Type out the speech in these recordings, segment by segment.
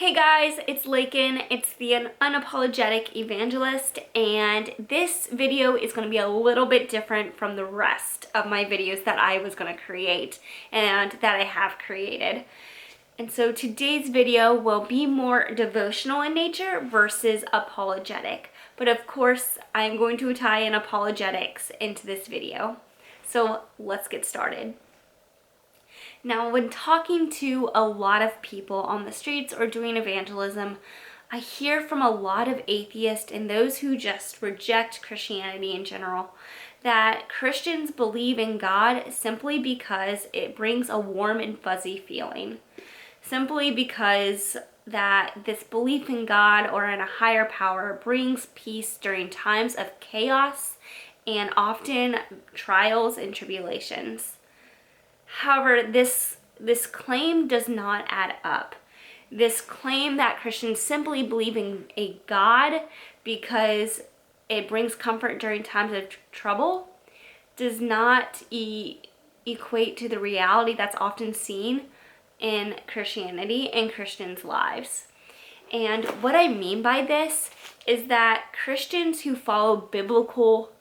Hey guys, it's Lakin. It's the Unapologetic Evangelist, and this video is going to be a little bit different from the rest of my videos that I was going to create and that I have created. And so today's video will be more devotional in nature versus apologetic. But of course, I'm going to tie in apologetics into this video. So let's get started. Now, when talking to a lot of people on the streets or doing evangelism, I hear from a lot of atheists and those who just reject Christianity in general that Christians believe in God simply because it brings a warm and fuzzy feeling. Simply because that this belief in God or in a higher power brings peace during times of chaos and often trials and tribulations. However, this claim does not add up. This claim that Christians simply believe in a God because it brings comfort during times of trouble does not equate to the reality that's often seen in Christianity and Christians' lives. And what I mean by this is that Christians who follow biblical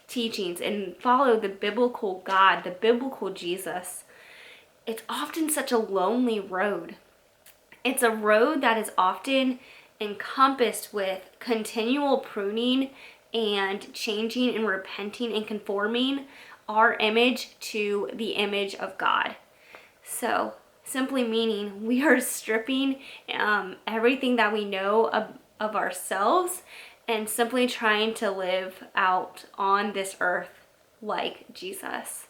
teachings and follow the biblical God, the biblical Jesus, it's often such a lonely road. It's a road that is often encompassed with continual pruning and changing and repenting and conforming our image to the image of God. So, simply meaning we are stripping everything that we know of ourselves and simply trying to live out on this earth like Jesus.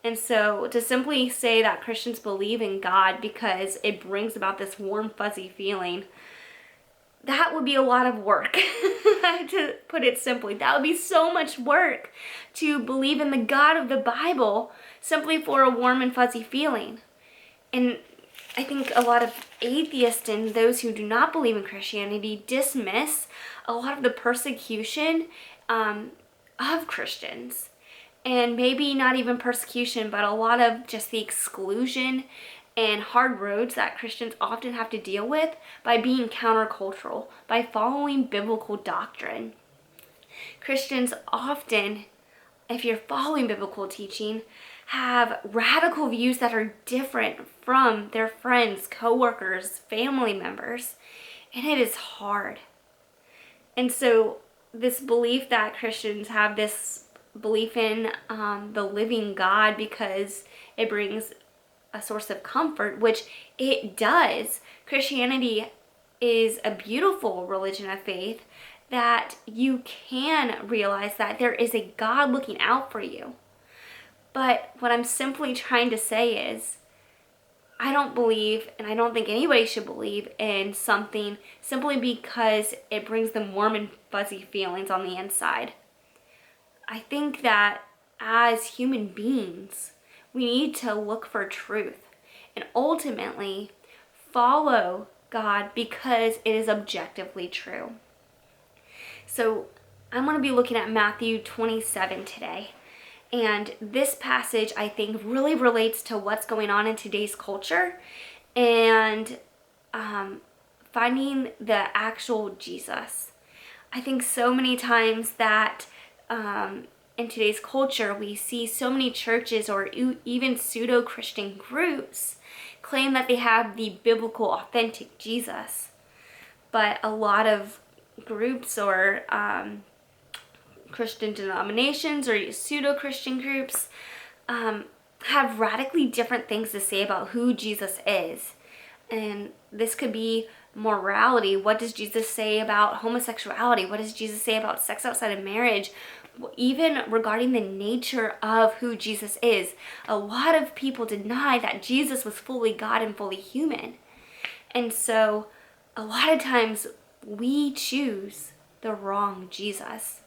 And so to simply say that Christians believe in God because it brings about this warm, fuzzy feeling, that would be a lot of work. To put it simply, that would be so much work to believe in the God of the Bible simply for a warm and fuzzy feeling. And I think a lot of atheists and those who do not believe in Christianity dismiss a lot of the persecution of Christians. And maybe not even persecution, but a lot of just the exclusion and hard roads that Christians often have to deal with by being countercultural, by following biblical doctrine. Christians often, if you're following biblical teaching, have radical views that are different from their friends, coworkers, family members, and it is hard. And so this belief that Christians have this belief in the living God because it brings a source of comfort, which it does. Christianity is a beautiful religion of faith that you can realize that there is a God looking out for you. But what I'm simply trying to say is, I don't believe, and I don't think anybody should believe in something simply because it brings them warm and fuzzy feelings on the inside. I think that as human beings, we need to look for truth and ultimately follow God because it is objectively true. So I'm going to be looking at Matthew 27 today. And this passage, I think, really relates to what's going on in today's culture and finding the actual Jesus. I think so many times that in today's culture, we see so many churches or even pseudo-Christian groups claim that they have the biblical, authentic Jesus. But a lot of groups or Christian denominations or pseudo-Christian groups have radically different things to say about who Jesus is. And this could be morality. What does Jesus say about homosexuality? What does Jesus say about sex outside of marriage? Even regarding the nature of who Jesus is. A lot of people deny that Jesus was fully God and fully human. And so a lot of times we choose the wrong Jesus.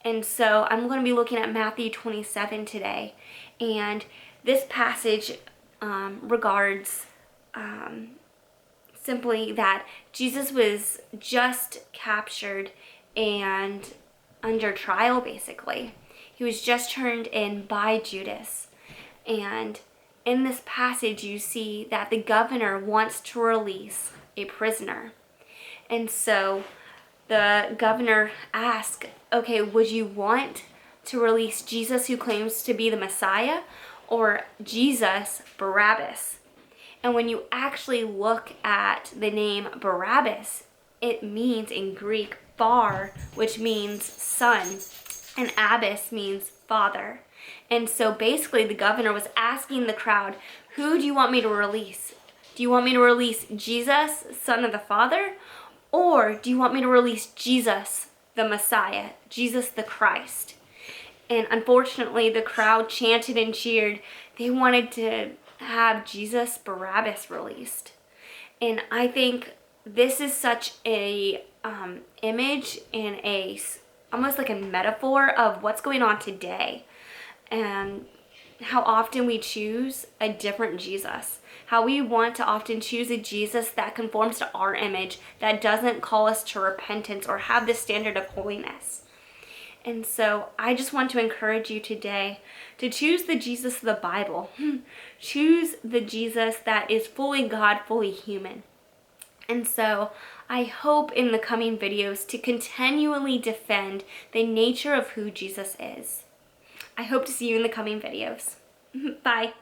And so I'm going to be looking at Matthew 27 today. And this passage regards simply that Jesus was just captured and under trial, basically. He was just turned in by Judas. And in this passage you see that the governor wants to release a prisoner. And so the governor asked, okay, would you want to release Jesus, who claims to be the Messiah, or Jesus, Barabbas? And when you actually look at the name Barabbas, it means in Greek bar, which means son, and abbas means father. And so basically the governor was asking the crowd, who do you want me to release? Do you want me to release Jesus, son of the Father? Or do you want me to release Jesus, the Messiah, Jesus the Christ? And unfortunately, the crowd chanted and cheered. They wanted to have Jesus Barabbas released. And I think this is such a image and almost like a metaphor of what's going on today, and how often we choose a different Jesus. How we want to often choose a Jesus that conforms to our image, that doesn't call us to repentance or have this standard of holiness. And so I just want to encourage you today to choose the Jesus of the Bible. Choose the Jesus that is fully God, fully human. And so I hope in the coming videos to continually defend the nature of who Jesus is. I hope to see you in the coming videos. Bye.